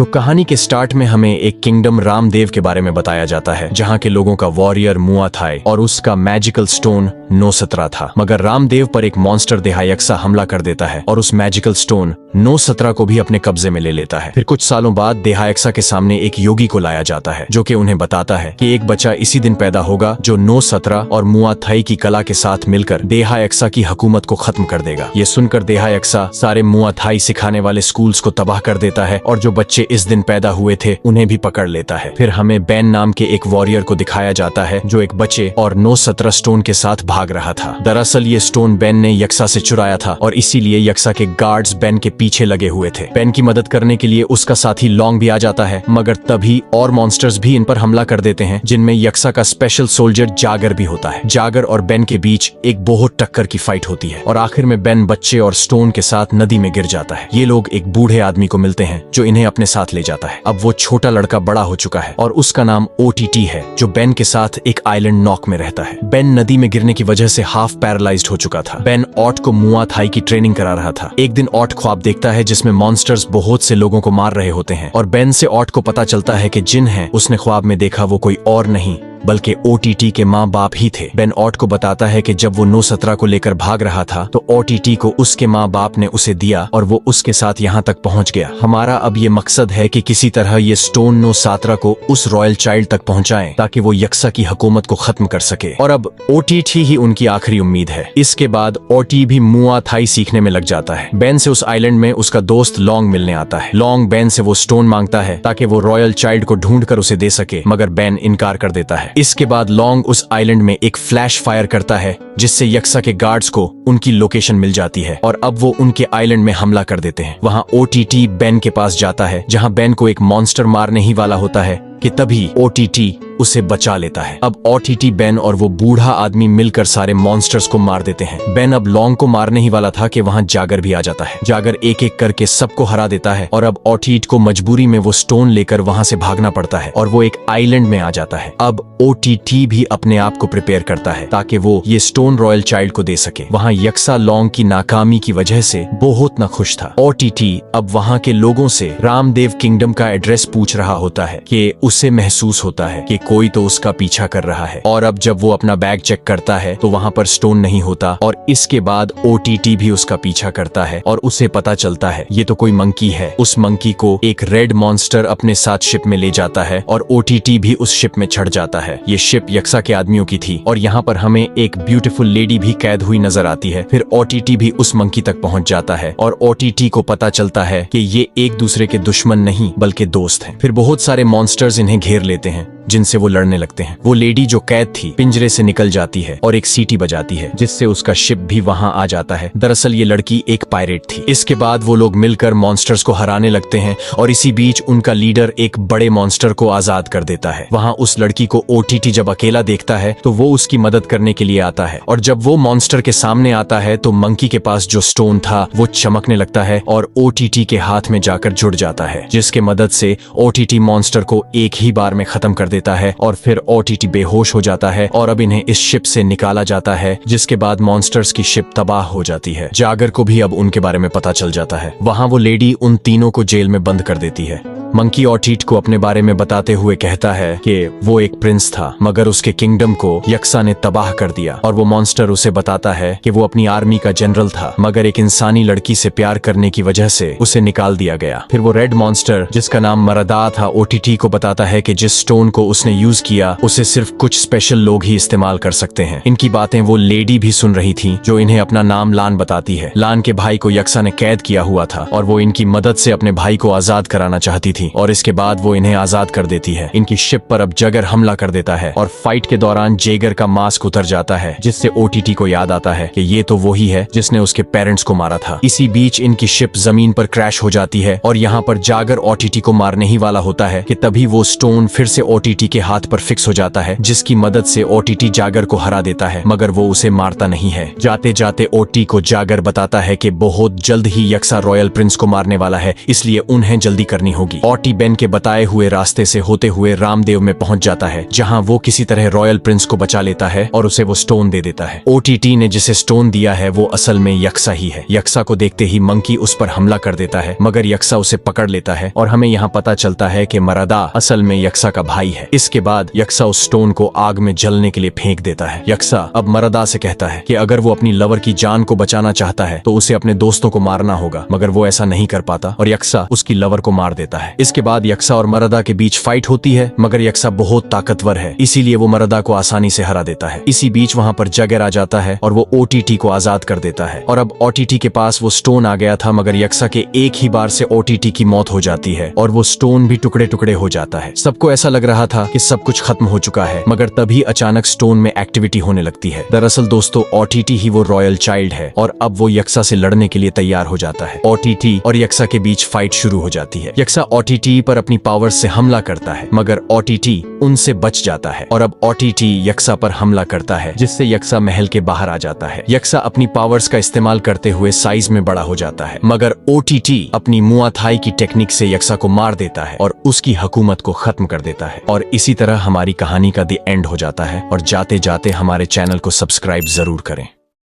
तो कहानी के स्टार्ट में हमें एक किंगडम रामदेव के बारे में बताया जाता है, जहाँ के लोगों का वॉरियर मुआ था और उसका मैजिकल स्टोन नो-17 था। मगर रामदेव पर एक मॉन्स्टर देहायक्सा हमला कर देता है और उस मैजिकल स्टोन नो-17 को भी अपने कब्जे में ले लेता है। फिर कुछ सालों बाद देहायक्सा के सामने एक योगी को लाया जाता है, जो कि उन्हें बताता है कि एक बच्चा इसी दिन पैदा होगा जो नो-17 और मुआ थाई की कला के साथ मिलकर देहायक्सा की हुकूमत को खत्म कर देगा। ये सुनकर देहायक्सा सारे मुआ थाई सिखाने वाले स्कूल्स को तबाह कर देता है और जो बच्चे इस दिन पैदा हुए थे उन्हें भी पकड़ लेता है। फिर हमें बेन नाम के एक वॉरियर को दिखाया जाता है जो एक बच्चे और नो-17 स्टोन के साथ भाग रहा था। दरअसल ये स्टोन बेन ने यक्सा से चुराया था और इसीलिए यक्सा के गार्ड्स बेन के पीछे लगे हुए थे। बेन की मदद करने के लिए उसका साथी लॉन्ग भी आ जाता है, मगर तभी और मॉन्स्टर्स भी इन पर हमला कर देते हैं, जिनमें यक्सा का स्पेशल सोल्जर जागर भी होता है। जागर और बेन के बीच एक बहुत टक्कर की फाइट होती है और आखिर में बेन बच्चे और स्टोन के साथ नदी में गिर जाता है। ये लोग एक बूढ़े आदमी को मिलते हैं जो इन्हें अपने साथ ले जाता है। अब वो छोटा लड़का बड़ा हो चुका है और उसका नाम ओटीटी है, जो बेन के साथ एक आइलैंड नॉक में रहता है। बेन नदी में गिरने की वजह से हाफ पैरालाइज्ड हो चुका था। बेन ऑट को मुआ थाई की ट्रेनिंग करा रहा था। एक दिन ऑट ख्वाब देखता है जिसमें मॉन्स्टर्स बहुत से लोगों को मार रहे होते हैं और बेन से ऑट को पता चलता है कि जिन है उसने ख्वाब में देखा वो कोई और नहीं बल्कि ओटीटी के माँ बाप ही थे। बेन ऑट को बताता है कि जब वो नो-17 को लेकर भाग रहा था तो ओटीटी को उसके माँ बाप ने उसे दिया और वो उसके साथ यहाँ तक पहुँच गया। हमारा अब ये मकसद है कि किसी तरह ये स्टोन नो-17 को उस रॉयल चाइल्ड तक पहुँचाएं ताकि वो यक्सा की हुकूमत को खत्म कर सके। और अब ओटीटी ही उनकी आखिरी उम्मीद है। इसके बाद ओटी भी मुआ थाई सीखने में लग जाता है। बेन से उस आइलैंड में उसका दोस्त लॉन्ग मिलने आता है। लॉन्ग बेन से वो स्टोन मांगता है ताकि वो रॉयल चाइल्ड को ढूंढ कर उसे दे सके, मगर बेन इनकार कर देता है। इसके बाद लॉन्ग उस आइलैंड में एक फ्लैश फायर करता है जिससे यक्सा के गार्ड्स को उनकी लोकेशन मिल जाती है और अब वो उनके आइलैंड में हमला कर देते हैं। वहाँ ओटीटी बेन के पास जाता है, जहाँ बेन को एक मॉन्स्टर मारने ही वाला होता है कि तभी ओटीटी उसे बचा लेता है। अब ओटीटी बेन और वो बूढ़ा आदमी मिलकर सारे मॉन्स्टर्स को मार देते हैं। बेन अब लॉन्ग को मारने ही वाला था कि वहाँ जागर भी आ जाता है। जागर एक एक करके सबको हरा देता है और अब ओटीटी को मजबूरी में वो स्टोन लेकर वहाँ से भागना पड़ता है और वो एक आइलैंड में आ जाता है। अब ओटीटी भी अपने आप को प्रिपेयर करता है ताकि वो ये स्टोन रॉयल चाइल्ड को दे सके। वहाँ यक्सा लॉन्ग की नाकामी की वजह से बहुत न खुश था। ओटीटी अब वहाँ के लोगों से रामदेव किंगडम का एड्रेस पूछ रहा होता है कि उसे महसूस होता है कि कोई तो उसका पीछा कर रहा है। और अब जब वो अपना बैग चेक करता है तो वहाँ पर स्टोन नहीं होता और इसके बाद ओटीटी भी उसका पीछा करता है और उसे पता चलता है ये तो कोई मंकी है। उस मंकी को एक रेड मॉन्स्टर अपने साथ शिप में ले जाता है और ओटीटी भी उस शिप में चढ़ जाता है। ये शिप यक्सा के आदमियों की थी और यहाँ पर हमें एक ब्यूटीफुल लेडी भी कैद हुई नजर आती है। फिर ओटीटी भी उस मंकी तक पहुँच जाता है और ओटीटी को पता चलता है कि ये एक दूसरे के दुश्मन नहीं बल्कि दोस्त हैं। फिर बहुत सारे मॉन्स्टर्स इन्हें घेर लेते हैं जिनसे वो लड़ने लगते हैं। वो लेडी जो कैद थी पिंजरे से निकल जाती है और एक सीटी बजाती है जिससे उसका शिप भी वहां आ जाता है। दरअसल ये लड़की एक पायरेट थी। इसके बाद वो लोग मिलकर मॉन्स्टर्स को हराने लगते हैं और इसी बीच उनका लीडर एक बड़े मॉन्स्टर को आजाद कर देता है। वहां उस लड़की को ओटीटी जब अकेला देखता है तो वो उसकी मदद करने के लिए आता है और जब वो मॉन्स्टर के सामने आता है तो मंकी के पास जो स्टोन था वो चमकने लगता है और ओटीटी के हाथ में जाकर जुड़ जाता है, जिसके मदद से ओटीटी मॉन्स्टर को एक ही बार में खत्म कर देता है और फिर ओटीटी बेहोश हो जाता है और अब इन्हें इस शिप से निकाला जाता है, जिसके बाद मॉन्स्टर्स की शिप तबाह हो जाती है। जागर को भी अब उनके बारे में पता चल जाता है। वहां वो लेडी उन तीनों को जेल में बंद कर देती है। मंकी ओटीटी को अपने बारे में बताते हुए कहता है कि वो एक प्रिंस था मगर उसके किंगडम को यक्सा ने तबाह कर दिया और वो मॉन्स्टर उसे बताता है कि वो अपनी आर्मी का जनरल था मगर एक इंसानी लड़की से प्यार करने की वजह से उसे निकाल दिया गया। फिर वो रेड मॉन्स्टर जिसका नाम मरदा था ओटीटी को बताता है कि जिस स्टोन को उसने यूज किया उसे सिर्फ कुछ स्पेशल लोग ही इस्तेमाल कर सकते हैं। इनकी बातें वो लेडी भी सुन रही थी जो इन्हें अपना नाम लान बताती है। लान के भाई को यक्सा ने कैद किया हुआ था और वो इनकी मदद से अपने भाई को आजाद कराना चाहती थी और इसके बाद वो इन्हें आजाद कर देती है। इनकी शिप पर अब जगर हमला कर देता है और फाइट के दौरान जेगर का मास्क उतर जाता है जिससे ओटीटी को याद आता है कि ये तो वही है जिसने उसके पेरेंट्स को मारा था। इसी बीच इनकी शिप जमीन पर क्रैश हो जाती है और यहाँ पर जागर ओटीटी को मारने ही वाला होता है कि तभी वो स्टोन फिर से ओटीटी के हाथ पर फिक्स हो जाता है, जिसकी मदद से ओटीटी जागर को हरा देता है मगर वो उसे मारता नहीं है। जाते जाते ओटी को जागर बताता है कि बहुत जल्द ही यक्सा रॉयल प्रिंस को मारने वाला है, इसलिए उन्हें जल्दी करनी होगी। ओटी बेन के बताए हुए रास्ते से होते हुए रामदेव में पहुंच जाता है, जहां वो किसी तरह रॉयल प्रिंस को बचा लेता है और उसे वो स्टोन दे देता है। ओटीटी ने जिसे स्टोन दिया है वो असल में यक्सा ही है। यक्सा को देखते ही मंकी उस पर हमला कर देता है, मगर यक्सा उसे पकड़ लेता है और हमें यहाँ पता चलता है कि मरदा असल में यक्सा का भाई है। इसके बाद यक्सा उस स्टोन को आग में जलने के लिए फेंक देता है। यक्सा अब मरदा से कहता है कि अगर वो अपनी लवर की जान को बचाना चाहता है तो उसे अपने दोस्तों को मारना होगा, मगर वो ऐसा नहीं कर पाता और यक्सा उसकी लवर को मार देता है। इसके बाद यक्सा और मरदा के बीच फाइट होती है, मगर यक्सा बहुत ताकतवर है, इसीलिए वो मरदा को आसानी से हरा देता है। इसी बीच वहाँ पर जगेर आ जाता है और वो ओटीटी को आजाद कर देता है और अब ओटीटी के पास वो स्टोन आ गया था, मगर यक्सा के एक ही बार से ओटीटी की मौत हो जाती है और वो स्टोन भी टुकड़े टुकड़े हो जाता है। सबको ऐसा लग रहा था कि सब कुछ खत्म हो चुका है, मगर तभी अचानक स्टोन में एक्टिविटी होने लगती है। दरअसल दोस्तों ओटीटी ही वो रॉयल चाइल्ड है और अब वो यक्सा से लड़ने के लिए तैयार हो जाता है। ओटीटी और यक्सा के बीच फाइट शुरू हो जाती है। यक्सा ओटीटी पर अपनी पावर से हमला करता है, मगर ओटीटी उनसे बच जाता है और अब ओटीटी यक्सा पर हमला करता है, जिससे यक्सा महल के बाहर आ जाता है। यक्सा अपनी पावर्स का इस्तेमाल करते हुए साइज में बड़ा हो जाता है, मगर ओटीटी अपनी मुआ थाई की टेक्निक से यक्सा को मार देता है और उसकी हुकूमत को खत्म कर देता है। और इसी तरह हमारी कहानी का द एंड हो जाता है। और जाते जाते हमारे चैनल को सब्सक्राइब जरूर करें।